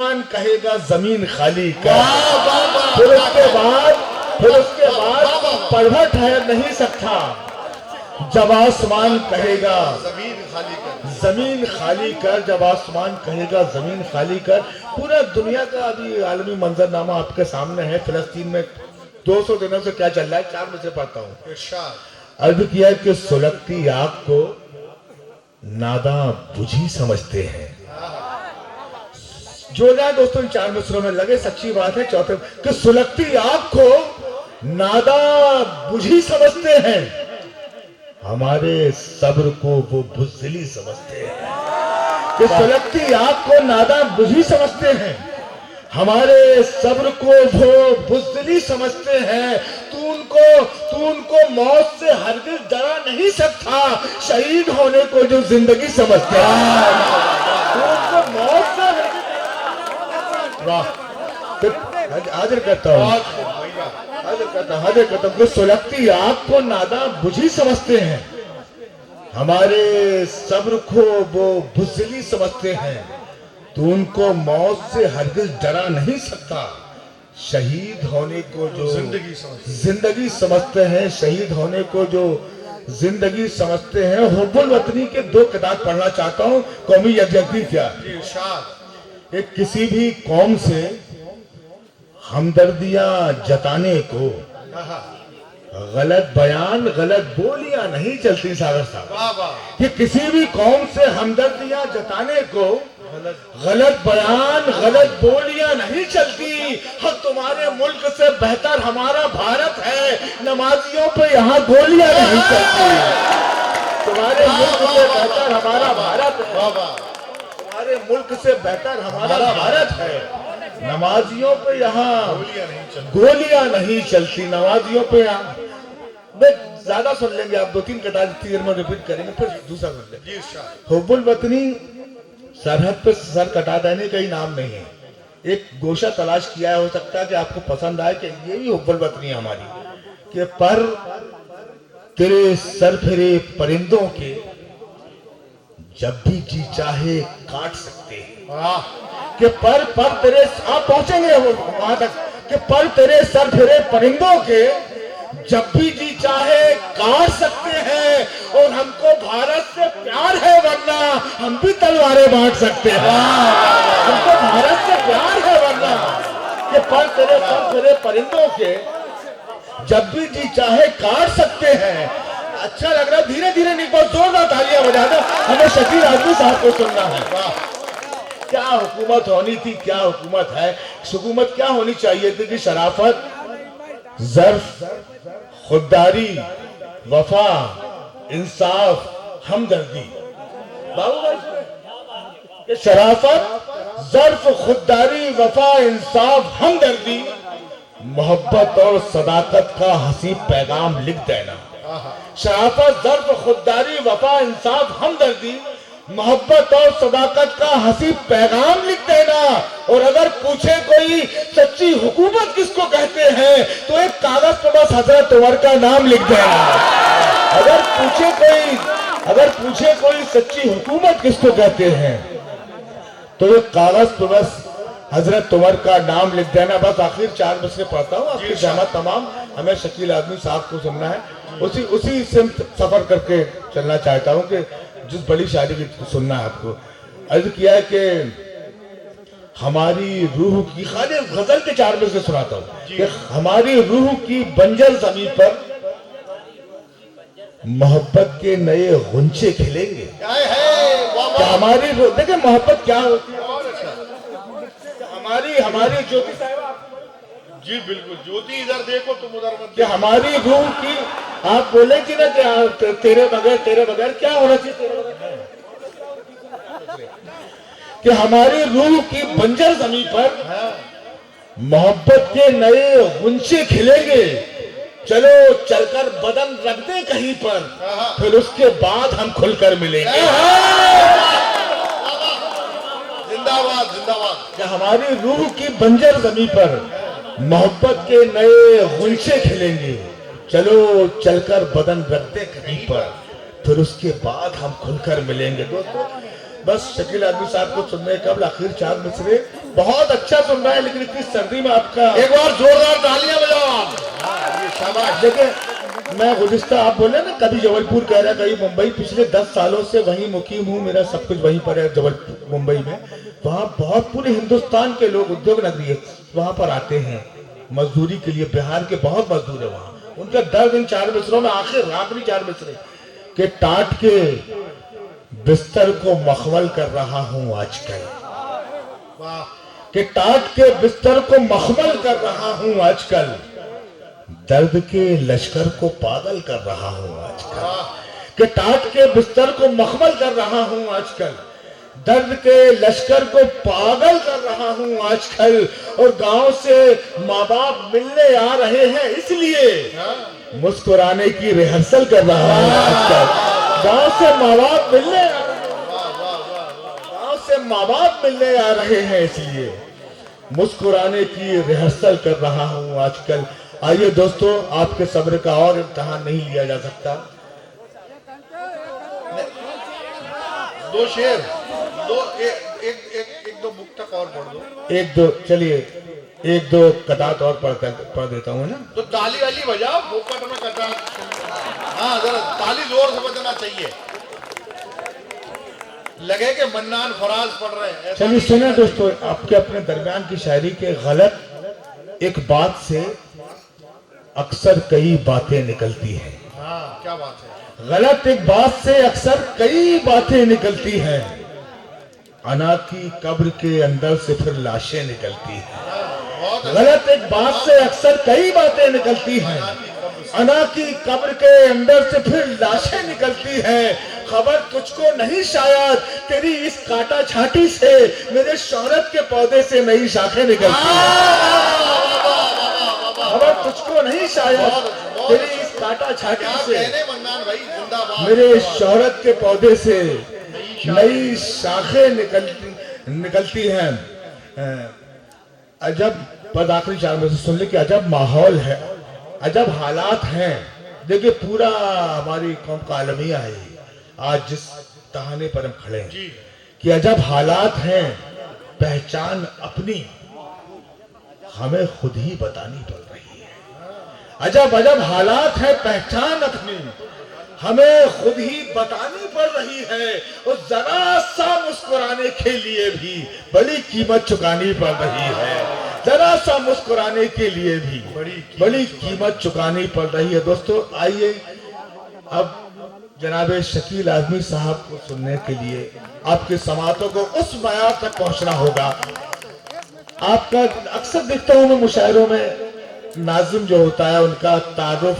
कहेगा जमीन खाली कर। फिर उसके बाद पढ़वा ठहर नहीं सकता जब आसमान कहेगा जमीन खाली कर। जब आसमान कहेगा जमीन खाली कर। पूरा दुनिया का अभी आलमी मंजरनामा आपके सामने है। फिलिस्तीन में 200 दिनों से क्या चल रहा है, 4 में से पढ़ता हूँ। अर्ज किया कि सुलगती आग को नादा बुझी समझते हैं। जो जाए दोस्तों, 4 मिसरों में लगे, सच्ची बात है। चौथे कि सुलगती आग को नादा बुझी समझते हैं, हमारे सब्र को वो बुज़दिली समझते हैं। कि सुलगती आग को नादा बुझी समझते हैं, हमारे सब्र को वो बुज़दिली समझते हैं। तू उनको मौत से हरगिज़ डरा नहीं सकता, शहीद होने को जो जिंदगी समझते हैं। तू उनको मौत से हाजिर करता हूँ। सुलगती आग को नादा बुझी समझते हैं, हमारे सब्र को वो बुज़दिली समझते हैं। तो उनको मौत से हरगिज़ डरा नहीं सकता, शहीद होने को जो जिंदगी समझते हैं। शहीद होने को जो जिंदगी समझते हैं। हुब्बुल वतनी के 2 किताब पढ़ना चाहता हूँ। कौमी यकजहती क्या एक किसी भी कौम से हमदर्दियां जताने को गलत बयान गलत बोलियां नहीं चलती। सागर साहब, कि किसी भी कौम से हमदर्दियां जताने को गलत बयान गलत बोलियां नहीं चलती। हम तुम्हारे मुल्क से बेहतर हमारा भारत है, नमाजियों पे यहाँ गोलियां नहीं चलती। तुम्हारे मुल्क से बेहतर हमारा भारत है, हमारे मुल्क से बेहतर हमारा भारत है, नमाजियों पे यहाँ गोलियां नहीं चलती। नमाजियों पे यहाँ ज्यादा सुन लेंगे आप, 2-3 किताब इतनी देर में रिपीट करेंगे, फिर दूसरा सुन लेंगे। हुब्बुल वतनी सरहद पे सर कटा देने का ही नाम नहीं है। एक गोशा तलाश किया है, हो सकता है कि आपको पसंद आए कि ये भी हुब्बुल वतनी हमारी, कि पर तेरे सर फिरे परिंदों के जब भी जी चाहे काट सकते हैं। कि पर तेरे, आप पहुंचेंगे वहां तक, कि पर तेरे सर फिरे परिंदों के जब भी जी चाहे काट सकते हैं। और हमको भारत से प्यार है, वरना हम भी तलवारें बांट सकते हैं। हमको भारत से प्यार है, वरना कि पर तेरे सर फिरे परिंदों के जब भी जी चाहे काट सकते हैं। अच्छा लग रहा है, धीरे धीरे नहीं, बहुत जोरदार तालियां बजा दो। हमें शकील आजमी साहब को सुनना है। क्या हुकूमत होनी थी, क्या हुकूमत है। हुकूमत क्या होनी चाहिए थी कि शराफत, ज़र्फ, खुददारी, वफा, इंसाफ, हमदर्दी। बाबू, शराफत, ज़र्फ, खुददारी, वफा, इंसाफ, हमदर्दी, मोहब्बत और सदाकत का हसीब पैगाम लिख देना। शराफत, ज़र्फ, खुददारी, वफा, इंसाफ, हमदर्दी, मोहब्बत और सदाकत का हसीब पैगाम लिख देना। और अगर पूछे कोई सच्ची हुकूमत किसको कहते हैं, तो एक कागज पर बस हजरत उमर का नाम लिख देना। अगर पूछे कोई सच्ची हुकूमत किसको कहते हैं, तो एक कागज पर बस हजरत उमर का नाम लिख देना। बस आखिर 4 मिसरे पढ़ता हूँ, आपकी जमात तमाम। हमें शकील आजमी साहब को सुनना है, उसी से सफर करके चलना चाहता हूँ कि जिस बड़ी शादी की सुनना है आपको। अर्ज किया है कि हमारी रूह की, खाली गजल के 4 मिसरे सुनाता हूँ कि हमारी रूह की बंजर जमीन पर मोहब्बत के नए गुंचे खिलेंगे। क्या हमारी रूह, देखिए मोहब्बत क्या होती है। हमारी ज्योति साहब, जी बिल्कुल, ज्योति इधर देखो तुम उधर मत। कि हमारी रूह की, आप बोले कि ना कि तेरे बगैर क्या होना चाहिए, तेरे बगैर, कि हमारी रूह की बंजर जमीन पर मोहब्बत के नए गुंचे खिलेंगे। चलो चलकर बदन रख दे कहीं पर, फिर उसके बाद हम खुलकर मिलेंगे। जिंदाबाद जिंदाबाद। कि हमारी रूह की बंजर जमीन पर मोहब्बत के नए गुंचे खिलेंगे। चलो चलकर बदन रखते कहीं पर, फिर उसके बाद हम खुलकर मिलेंगे। दोस्तों, बस शकील आदमी साहब को सुनने कब आखिर चांद मिसरे बहुत अच्छा सुन रहा है, लेकिन इतनी सर्दी में आपका एक बार जोरदार तालियां बजाओ आप। हाँ, ये शाबाश। देखिए मैं गुज़िश्ता आप बोले ना कभी जबलपुर कह रहा कभी मुंबई, पिछले 10 सालों से वहीं मुकीम हूँ, मेरा सब कुछ वहीं पर है जबलपुर मुंबई में। वहाँ बहुत पूरे हिंदुस्तान के लोग, उद्योग नगरी है, वहाँ पर आते हैं मजदूरी के लिए। बिहार के बहुत मजदूर है वहाँ, उनका 10 दिन 4 मिसरों में आखिर रात भी 4 मिसरे के टाट के बिस्तर को मखमल कर रहा हूँ आजकल, कि टाट के बिस्तर को मखमल कर रहा हूँ आजकल, दर्द के लश्कर को पागल कर रहा हूँ आजकल, कि टाट के बिस्तर को मखमल कर रहा हूँ आजकल, दर्द के लश्कर को पागल कर रहा हूँ आजकल। और गांव से माँ बाप मिलने आ रहे हैं इसलिए मुस्कुराने की रिहर्सल कर रहा हूँ आजकल। गांव से माँ बाप मिलने माँ बाप मिलने आ रहे हैं इसलिए मुस्कुराने की रिहर्सल कर रहा हूं आजकल। आइए दोस्तों, आपके सब्र का और इम्तिहान नहीं लिया जा सकता। दो शेर, एक दो बुक तक और पढ़ दो। एक दो, चलिए एक दो कटात और पढ़ देता हूँ ना। तो ताली वाली बजाओ, फोकट में कटात। हाँ, जरा ताली जोर से बजना चाहिए, लगे कि मन्नान फराज पढ़ रहे हैं। चलिए सुने दोस्तों, आपके अपने दरमियान की शायरी के गलत एक बात से अक्सर कई बातें निकलती हैं। हाँ, क्या बात है। गलत एक बात से अक्सर कई बातें निकलती हैं, अना की कब्र के अंदर से फिर लाशें निकलती हैं। गलत एक बात से अक्सर कई बातें निकलती हैं, अना की कब्र के अंदर से फिर लाशें निकलती हैं। खबर तुझको नहीं शायद तेरी इस काटा छाटी से, मेरे शोहरत के पौधे से नई शाखें निकलती हैं। खबर तुझको नहीं शायद तेरी इस काटा छाटी से, मेरे शोहरत के पौधे से नई शाखें निकलती हैं। अजब पद आखिरी 4 में से सुन ले कि अजब माहौल है, अजब हालात हैं। देखिए पूरा हमारी कौम का आलमिया है आज जिस तहाने पर हम खड़े हैं कि अजब हालात हैं, पहचान अपनी हमें खुद ही बतानी पड़ रही है। अजब अजब हालात हैं, पहचान अपनी हमें खुद ही बतानी पड़ रही है। और जरा सा मुस्कुराने के लिए भी बड़ी कीमत चुकानी पड़ रही है। जरा सा मुस्कुराने के लिए भी बड़ी कीमत चुकानी पड़ रही है। दोस्तों आइए अब जनाबे शकील आजमी साहब को सुनने के लिए आपके समातों को उस मयार तक पहुंचना होगा। आपका अक्सर देखता हूं मैं मुशायरों में, नाज़िम जो होता है उनका तारुफ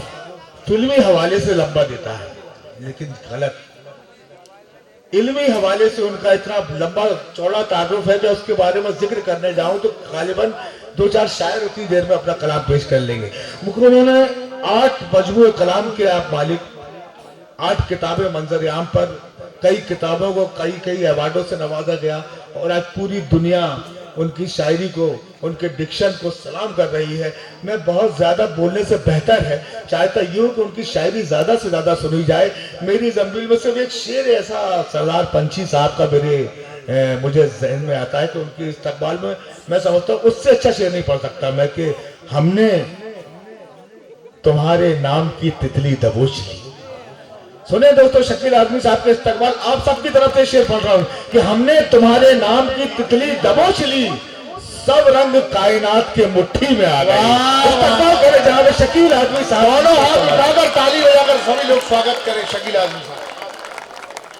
फिल्मी हवाले से लंबा देता है, लेकिन गलत। इल्मी हवाले से उनका इतना लंबा चौड़ा तारुफ है कि उसके बारे में जिक्र करने जाऊं तो गालिबन 2-4 शायर उतनी देर में अपना कलाम पेश कर लेंगे। उन्होंने 8 मजमूए कलाम के आप मालिक, 8 किताबें मंजर आम पर, कई किताबों को कई अवार्डों से नवाजा गया और आज पूरी दुनिया उनकी शायरी को, उनके डिक्शन को सलाम कर रही है। मैं बहुत ज्यादा बोलने से बेहतर है चाहता यूं कि उनकी शायरी ज्यादा से ज्यादा सुनी जाए। मेरी जंबील में सिर्फ एक शेर ऐसा सरदार पंछी साहब का मुझे जहन में आता है कि उनकी इस्तकबाल में मैं समझता हूँ उससे अच्छा शेर नहीं पढ़ सकता मैं कि हमने तुम्हारे नाम की तितली दबोच ली। सुने दोस्तों, शकील आजमी साहब के इस्तकबाल आप सबकी तरफ से शेर पढ़ रहा हूं कि हमने तुम्हारे नाम की तितली दबोच ली, सब रंग कायनात के मुट्ठी में आ गए। इस्तकबाल करें जनाब शकील आजमी साहब, हाथ उठाकर ताली बजाकर सभी लोग स्वागत करें शकील आजमी साहब।